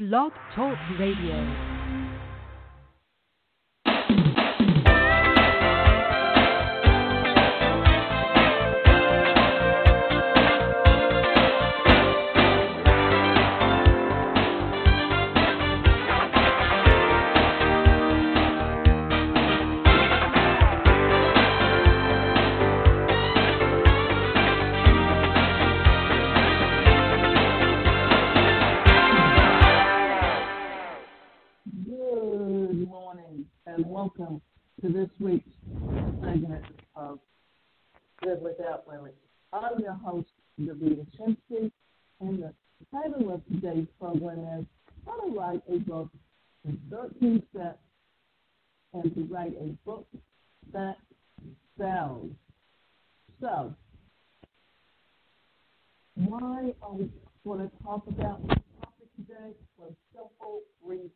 Blog Talk Radio. Welcome to this week's segment of Good Without Limits. I'm your host, Davida Shinsky, and the title of today's program is How to Write a Book in 13 Steps and to Write a Book That Sells. So, why are we going to talk about this topic today? For a simple reason.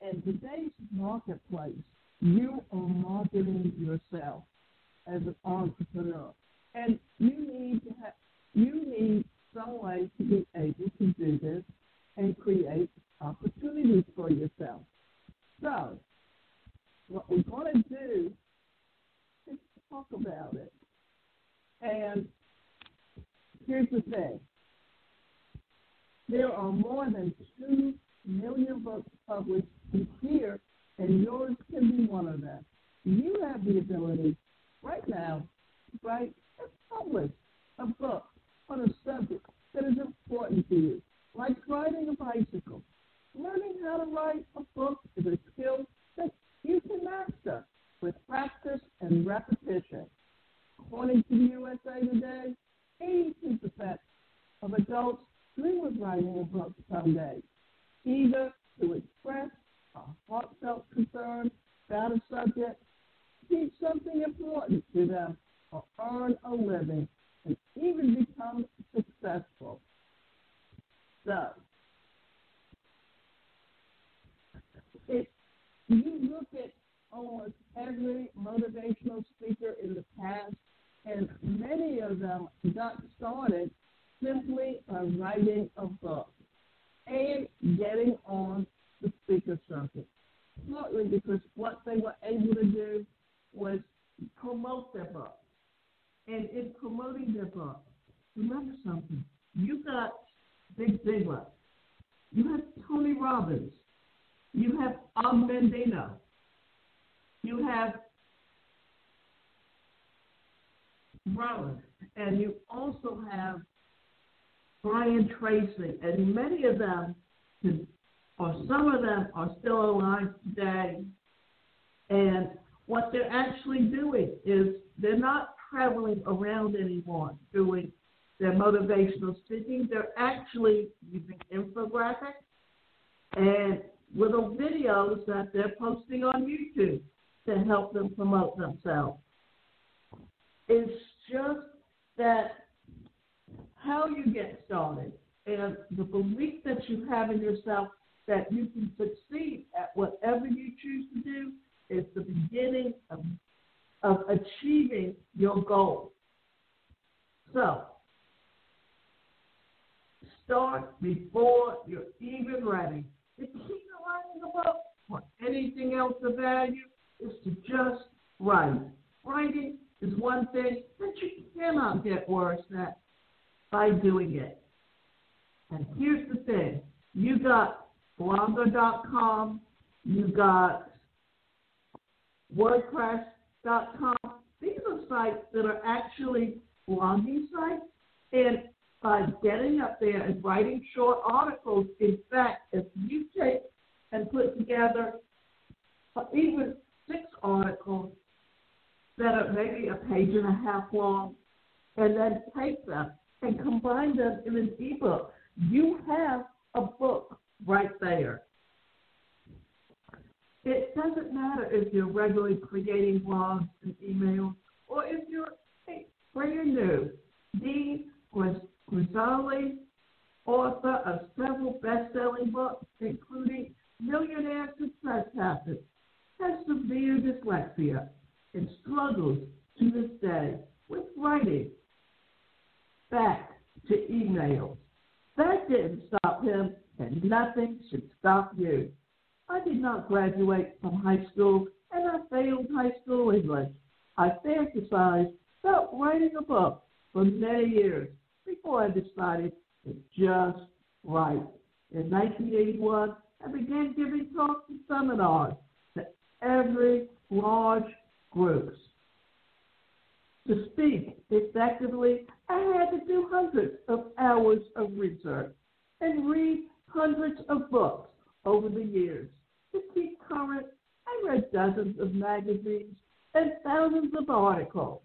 In today's marketplace, you are marketing yourself as an entrepreneur, and you need some way to be able to do this and create opportunities for yourself. So, what we're going to do is talk about it. And here's the thing: there are more than 2 million books published each year, and yours can be one of them. You have the ability right now to write and publish a book on a subject that is important to you, like riding a bicycle. Learning how to write a book is a skill that you can master with practice and repetition. According to the USA Today, 82% of adults dream of writing a book someday, either to express a heartfelt concern about a subject, teach something important to them, or earn a living, and even become successful. So, if you look at almost every motivational speaker in the past, and many of them got started simply by writing a book and getting on the speaker circuit, partly because what they were able to do was promote their book. And in promoting their book, remember something: you got Big Ziglar, you have Tony Robbins, you have Og Mandino, you have Rowan, and you also have Brian Tracy, and many of them, or some of them, are still alive today. And what they're actually doing is they're not traveling around anymore doing their motivational speaking. They're actually using infographics and little videos that they're posting on YouTube to help them promote themselves. It's just that how you get started and the belief that you have in yourself that you can succeed at whatever you choose to do is the beginning of achieving your goal. So, start before you're even ready. The key to writing a book or anything else of value is to just write. Writing is one thing that you cannot get worse at by doing it. And here's the thing: you got Blogger.com, you got WordPress.com. These are sites that are actually blogging sites, and by getting up there and writing short articles, in fact, if you take and put together even 6 articles that are maybe a page and a half long, and then take them and combine them in an ebook, you have a book right there. It doesn't matter if you're regularly creating blogs and emails, or if you're brand new. Dean Grisali, author of several best-selling books, including Millionaire Success Habits, has severe dyslexia and struggles to this day with writing back to emails. That didn't stop him and nothing should stop you. I did not graduate from high school, and I failed high school English. I fantasized about writing a book for many years before I decided to just write. In 1981, I began giving talks and seminars to every large groups. To speak effectively, I had to do hundreds of hours of research and read hundreds of books over the years. To keep current, I read dozens of magazines and thousands of articles.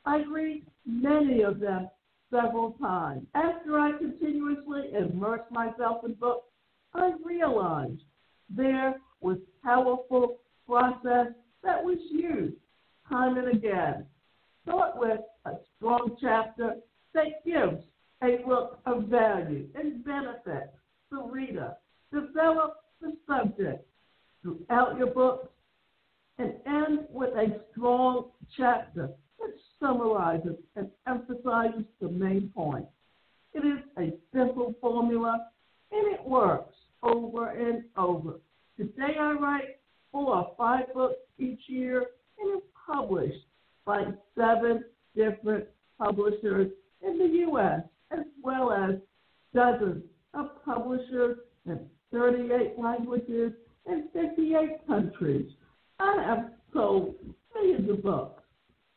I read many of them several times. After I continuously immersed myself in books, I realized there was powerful process that was used time and again. Start with a strong chapter that gives a look of value and benefit to the reader. Develop the subject throughout your book and end with a strong chapter that summarizes and emphasizes the main point. It is a simple formula, and it works over and over. Today I write 4 or 5 books each year, and it's published by 7 different publishers in the U.S., as well as dozens of publishers in 38 languages in 58 countries. I have sold millions of books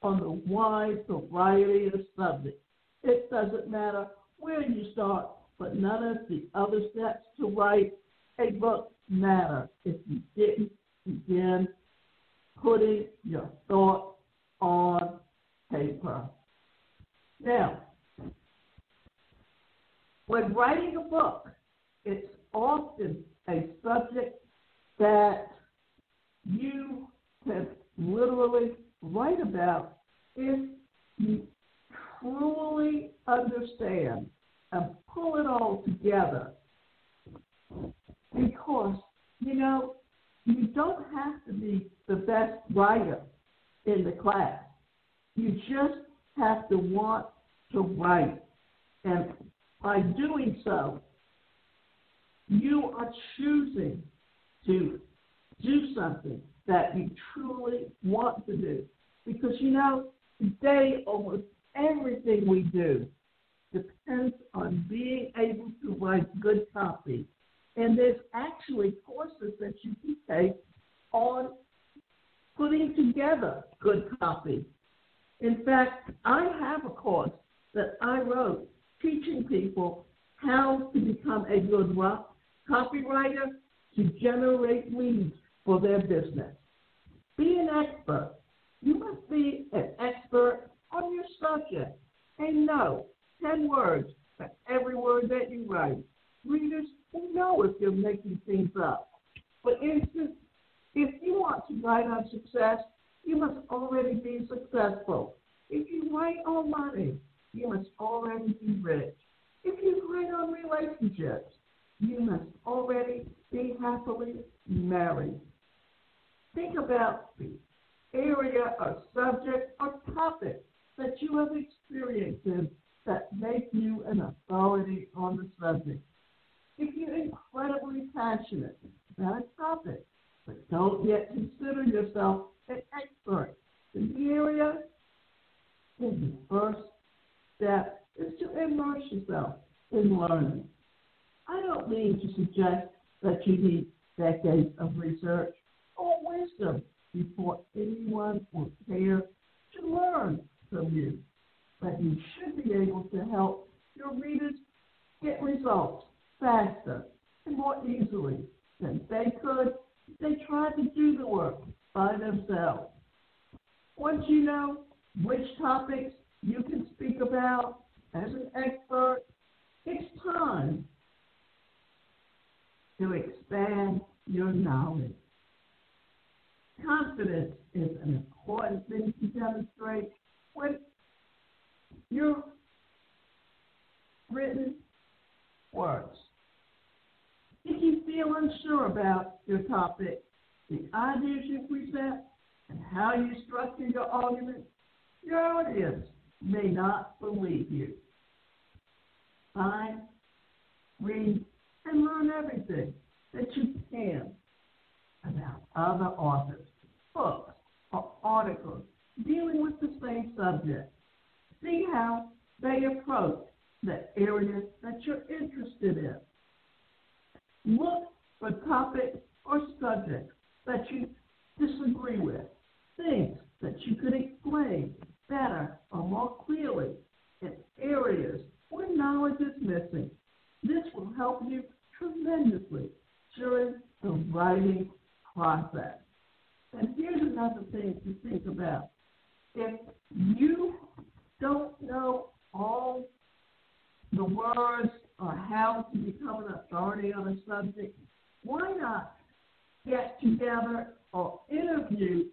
on the wide variety of subjects. It doesn't matter where you start, but none of the other steps to write a book matter if you didn't begin putting your thoughts on paper. Now, when writing a book, it's often a subject that you can literally write about if you truly understand and pull it all together. Because, you don't have to be the best writer in the class. You just have to want to write. And by doing so, you are choosing to do something that you truly want to do. Because, today almost everything we do depends on being able to write good copy. And there's actually courses that you can take on putting together good copy. In fact, I have a course that I wrote teaching people how to become a good copywriter to generate leads for their business. Be an expert. You must be an expert on your subject and know 10 words for every word that you write. Readers will know if you're making things up. For instance, if you want to write on success, you must already be successful. If you write on money, you must already be rich. If you write on relationships, you must already be happily married. Think about the area or subject or topic that you have experienced in that make you an authority on the subject. If you're incredibly passionate about a topic, but don't yet consider yourself an expert in the area, then the first step is to immerse yourself in learning. I don't mean to suggest that you need decades of research or wisdom before anyone will care to learn from you, but you should be able to help your readers get results faster and more easily than they could if they tried to do the work by themselves. Once you know which topics you can speak about as an expert, it's time to expand your knowledge. Confidence is an important thing to demonstrate with your written words. If you feel unsure about your topic, the ideas you present, and how you structure your argument, your audience may not believe you. Find, read, and learn everything that you can about other authors, books, or articles dealing with the same subject. See how they approach the areas that you're interested in. Look for topics or subjects that you disagree with, things that you could explain better or more clearly in areas where knowledge is missing. This will help you tremendously during the writing process. And here's another thing to think about. If you don't know all the words or how to become an authority on a subject, why not get together or interview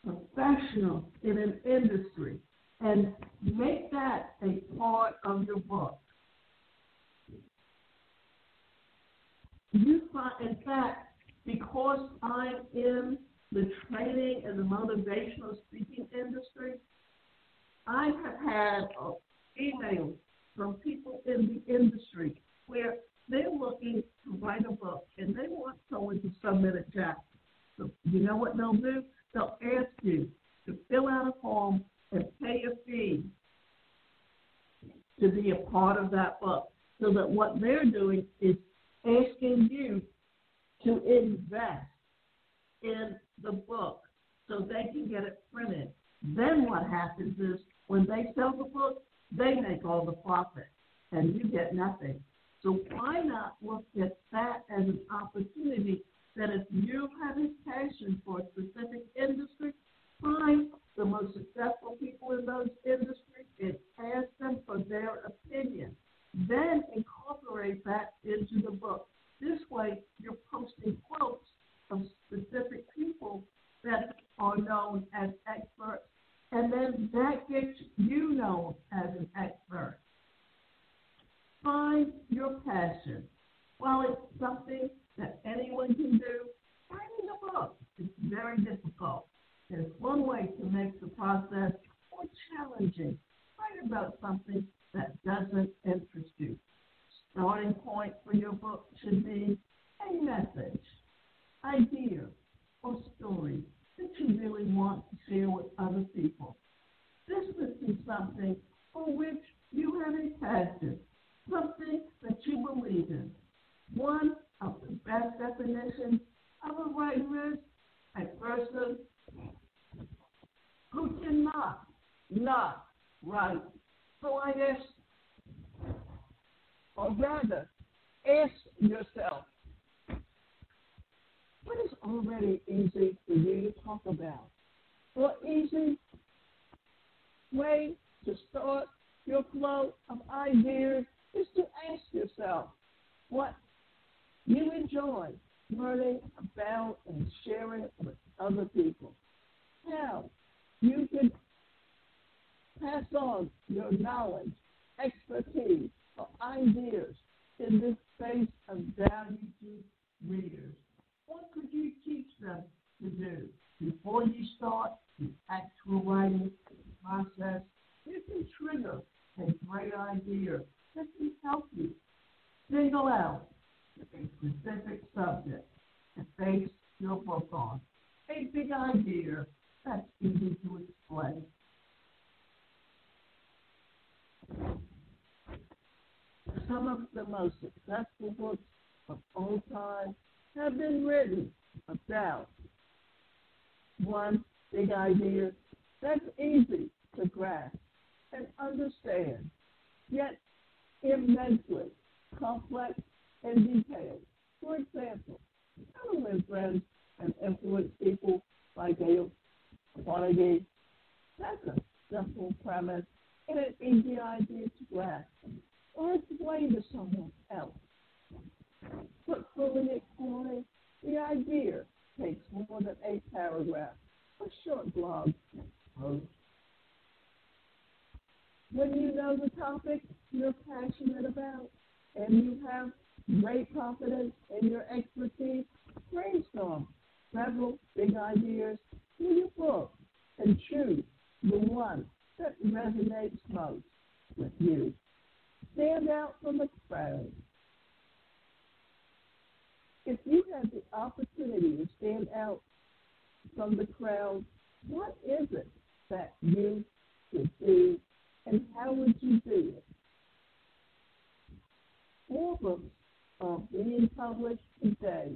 professionals in an industry and make that a part of your book? You find, in fact, because I'm in the training and the motivational speaking industry, I have had emails from people in the industry where they're looking to write a book and they want someone to submit a chapter. So you know what they'll do? They'll ask you to fill out a form and pay a fee to be a part of that book, so that what they're doing is asking you to invest in the book so they can get it printed. Then what happens is when they sell the book, they make all the profit and you get nothing. So why not look at that as an opportunity that if you have a passion for a specific industry, find the most successful people in those industries and ask them for their opinion. Then incorporate that into the book. This way, you're posting quotes of specific people that are known as experts, and then that gets you known as an expert. Find your passion. While it's something that anyone can do, writing a book is very difficult. There's one way to make the process more challenging. Write about something that doesn't interest you. Starting point for your book should be a message, idea, or story that you really want to share with other people. This must be something for which you have a passion, something that you believe in. One of the best definitions of a writer is a person who cannot not write. So I ask, or rather, ask yourself, what is already easy for you to talk about? Well, easy way to start your flow of ideas is to ask yourself what you enjoy learning about and sharing with other people. How you can pass on your knowledge, expertise, or ideas in this space of value to readers. What could you teach them to do before you start the actual writing process? You can trigger a great idea that can help you single out a specific subject to base your book on. A big idea that's easy to explain. Some of the most successful books of all time have been written about one big idea that's easy to grasp and understand, yet immensely complex and detailed. For example, how to win friends and influence people by Dale Carnegie. That's a simple premise and an easy idea to grasp or explain to someone else. But fully exploring the idea takes more than 8 paragraphs, a short blog post. When you know the topic you're passionate about and you have great confidence in your expertise, brainstorm several big ideas for your book and choose the one that resonates most with you. Stand out from the crowd. opportunity to stand out from the crowd, what is it that you should do, and how would you do it? More books are being published today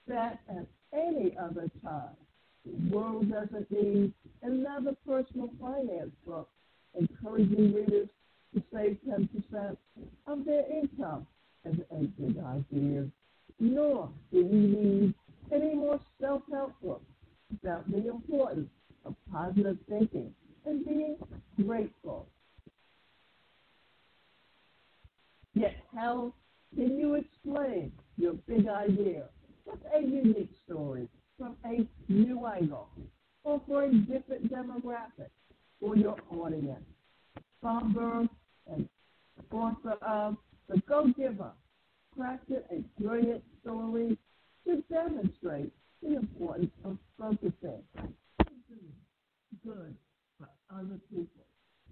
than at any other time. The world doesn't need another personal finance book encouraging readers to save 10% of their income as a big idea. Nor do we need any more self-help books about the importance of positive thinking and being grateful. Yet how can you explain your big idea with a unique story from a new angle or for a different demographic for your audience? Bob Burr, an author of The Go-Giver, crafted a brilliant story to demonstrate the importance of focusing on doing good for other people.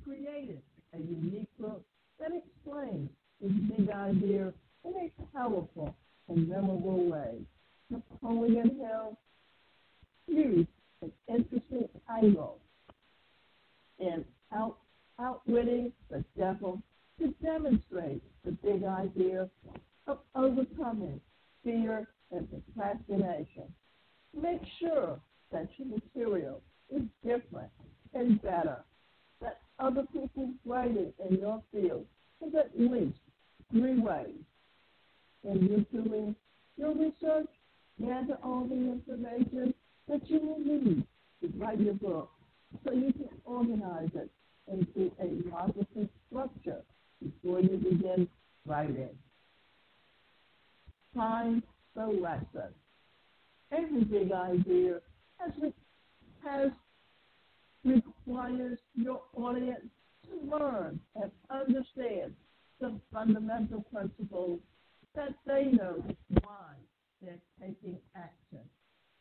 Created a unique book that explains his big idea in a powerful and memorable way. Napoleon Hill used an interesting angle in outwitting the devil to demonstrate the big idea of overcoming fear and procrastination. Make sure that your material is different and better, that other people's writing in your field is at least 3 ways. In your doing your research, gather all the information that you will need to write your book so you can organize it into a logical structure before you begin writing. Find the lesson. Every big idea requires your audience to learn and understand the fundamental principles that they know why they're taking action.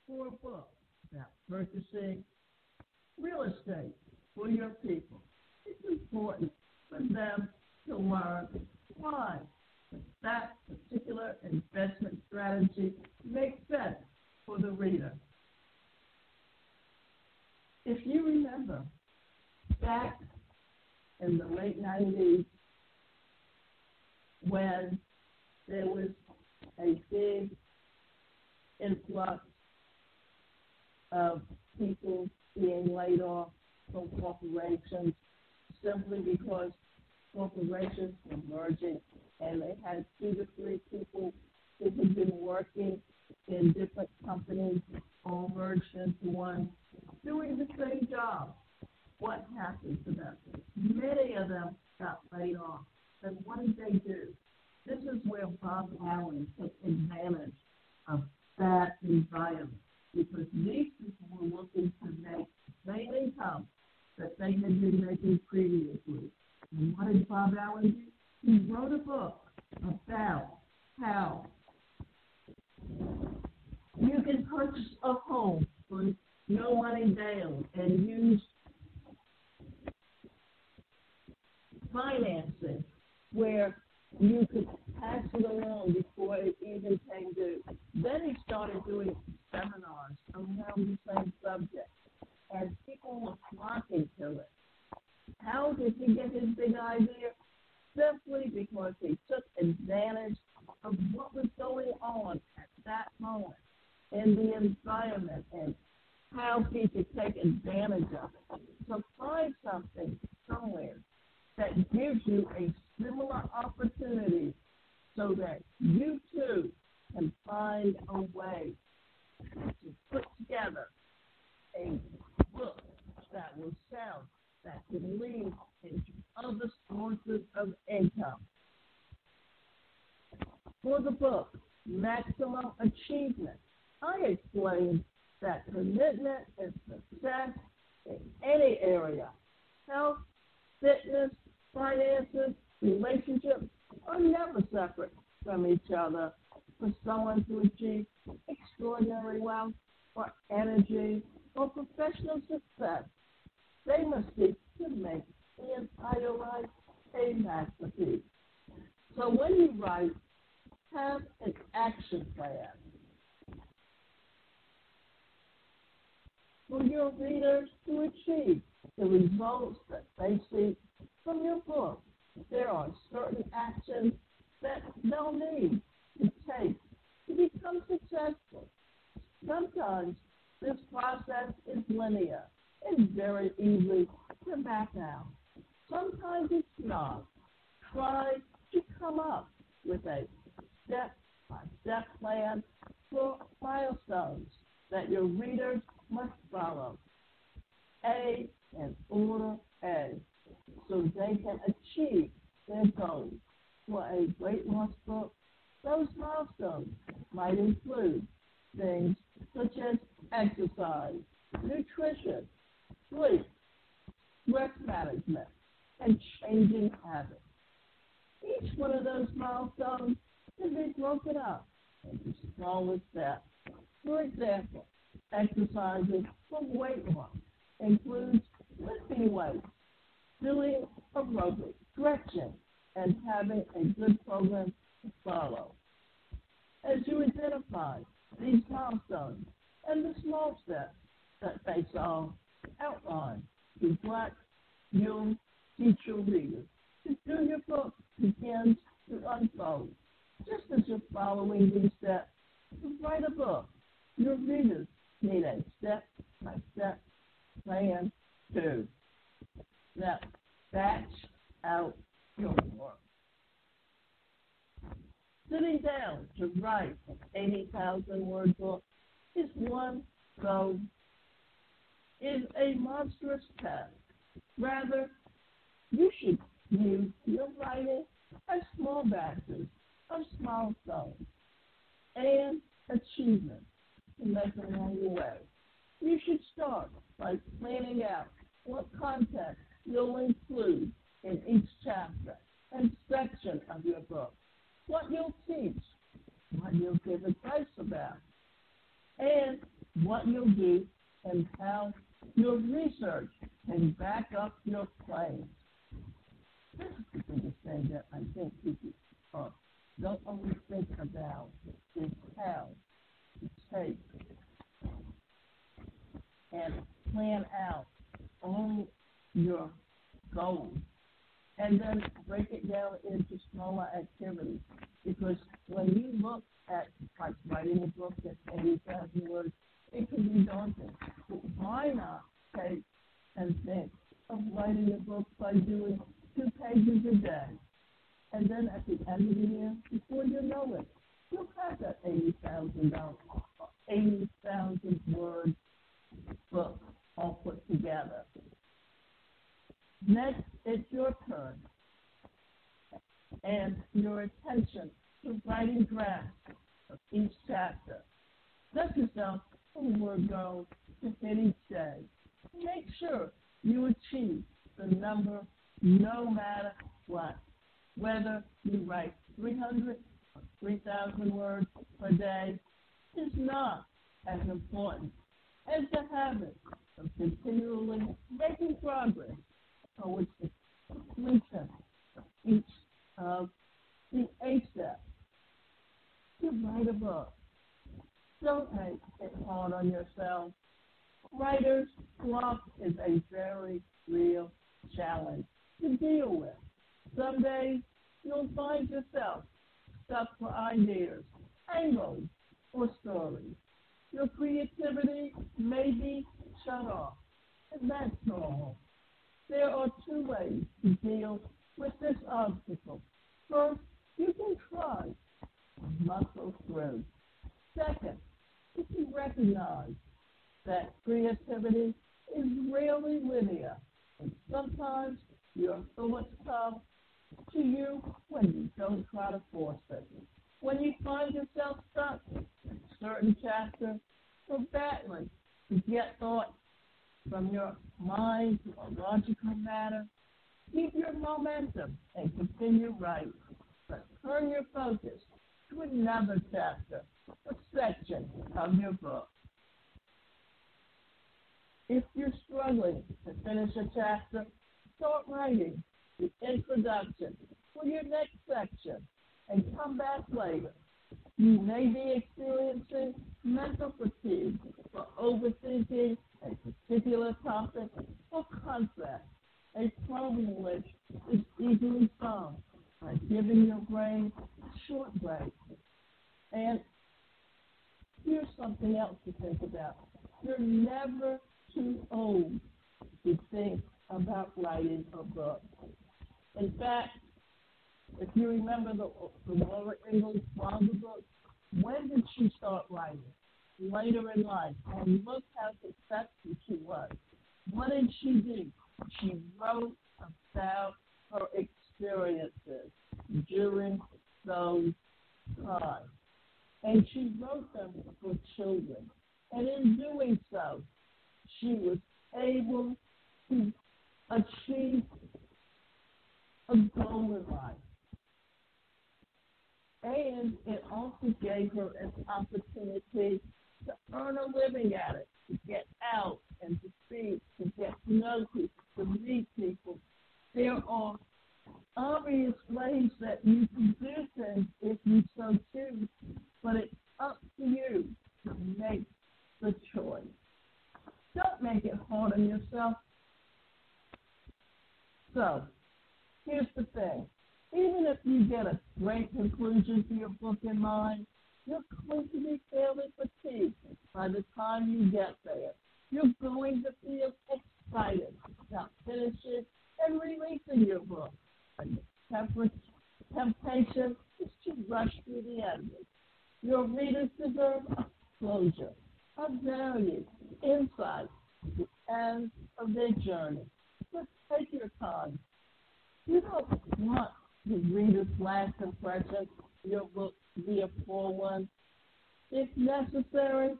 For a book about purchasing real estate for your people, it's important for them to learn why that particular investment strategy makes sense for the reader. If you remember, back in the late 90s, when there was a big influx of people being laid off from corporations simply because corporations were merging and they had 2 to 3 people who had been working in different companies all merged into one, doing the same job. What happened to them? Many of them got laid off. And what did they do? This is where Bob Allen took advantage of that environment, because these people were looking to make the same income that they had been making previously. And what did Bob Allen do? He wrote a book about how you can purchase a home for no money down and use financing where you could pass it along before it even came due. Then he started doing seminars around the same subject, and people were flocking to it. How did he get his big idea? Simply because he took advantage of what was going on at that moment in the environment and how he could take advantage of it. So find something somewhere that gives you a similar opportunity so that you too can find a way to put together a book that will sell, that can lead into other sources of income. For the book, Maximum Achievement, I explained that commitment and success in any area, health, fitness, finances, relationships, are never separate from each other. For someone to achieve extraordinary wealth or energy or professional success, they must seek to make the entire life a masterpiece. So when you write, have an action plan. your readers to achieve the results that they seek from your book. There are certain actions that they'll need to take to become successful. Sometimes this process is linear and very easy to map out. Sometimes it's not. Try to come up with a step-by-step plan for milestones that your readers must follow. A in order A, so they can achieve their goals. For a weight loss book, those milestones might include things such as exercise, nutrition, sleep, stress management, and changing habits. Each one of those milestones can be broken up into smaller steps. For example, exercising for weight loss includes lifting weights, doing aerobic stretching, and having a good program to follow. As you identify these milestones and the small steps that they solve, outline to what you'll teach your readers. To do your book begins to unfold. Just as you're following these steps to write a book, your readers need a step-by-step plan too. Now, batch out your work. Sitting down to write an 80,000-word book is a monstrous task. Rather, you should use your writing as small batches of milestones and achievements to make along the way. You should start by planning out what content you'll include in each chapter and section of your book, what you'll teach, what you'll give advice about, and what you'll do and how your research can back up your claims. This is the biggest thing that I think people don't always think about is how to take and plan out all your goals and then break it down into smaller activities. Because when you look at like writing a book that's 80,000 words, it can be daunting. But why not take and think of writing a book by doing 2 pages a day? And then at the end of the year, before you know it, you'll have that 80,000 word book all put together. Next, it's your turn and your attention to writing drafts of each chapter. Set yourself a word goal to hit each day. Make sure you achieve the number no matter what. Whether you write 300 or 3,000 words per day is not as important as the habit of continually making progress towards the completion of each of the 8 steps. To write a book, don't make it hard on yourself. Writer's block is a very real challenge to deal with. Some days you'll find yourself stuck for ideas, angles, or stories. Your creativity may be shut off, and that's normal. There are 2 ways to deal with this obstacle. First, you can try to muscle through. Second, you can recognize that creativity is rarely linear, and sometimes your thoughts come to you when you don't try to force it. When you find yourself stuck in a certain chapter or battling to get thoughts from your mind to a logical matter, keep your momentum and continue writing, but turn your focus to another chapter or section of your book. If you're struggling to finish a chapter, start writing the introduction for your next section and come back later. You may be experiencing mental fatigue for overthinking a particular something else to think about. You're never too old to think about writing a book. In fact, if you remember the Laura Ingalls Wilder book, when did she start writing? Later in life. And look how successful she was. What did she do? She wrote about her experiences during those times. And she wrote them for children. And in doing so, she was able to achieve a goal in life. And it also gave her an opportunity to earn a living at it, to get out and to speak, to get to know people, to meet people. There are obvious ways that you can do things if you so choose, but it's up to you to make the choice. Don't make it hard on yourself. So, here's the thing. Even if you get a great conclusion to your book in mind, you're going to be fairly fatigued by the time you get there. You're going to feel excited about finishing and releasing your book. And the temptation is to rush through the ending. Your readers deserve a closure, a value, insight at the end of their journey. Just take your time. You don't want the reader's last impression of your book to be a poor one. If necessary,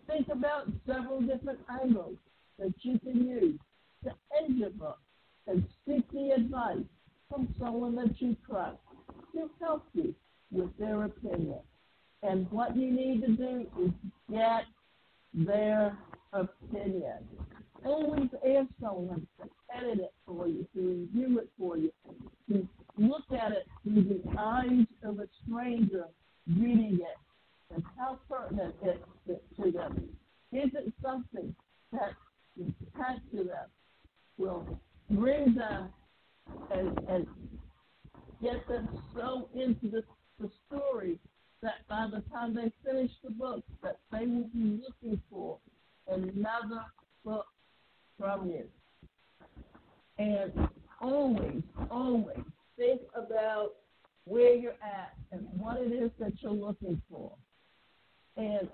think about several different angles that you can use to end your book and seek the advice from someone that you trust to help you with their opinion. And what you need to do is get their opinion. Always ask someone to edit it for you, to review it for you, to look at it through the eyes of a stranger reading it, and how pertinent it is to them. Is it something that is attached to them, will bring them and get them so into the story that by the time they finish the book, that they will be looking for another book from you. And always, always think about where you're at and what it is that you're looking for. And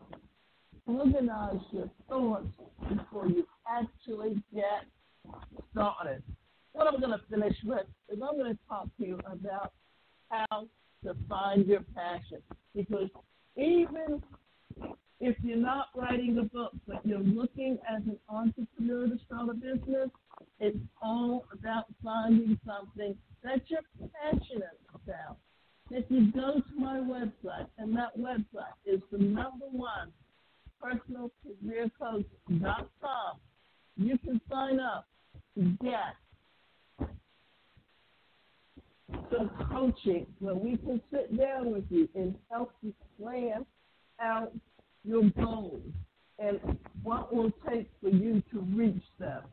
organize your thoughts before you actually get started. What I'm going to finish with is I'm going to talk to you about how to find your passion. Because even if you're not writing a book, but you're looking as an entrepreneur to start a business, it's all about finding something that you're passionate about. If you go to my website, and that website is the #1, personalcareercoach.com, you can sign up to get some coaching where we can sit down with you and help you plan out your goals and what will take for you to reach them.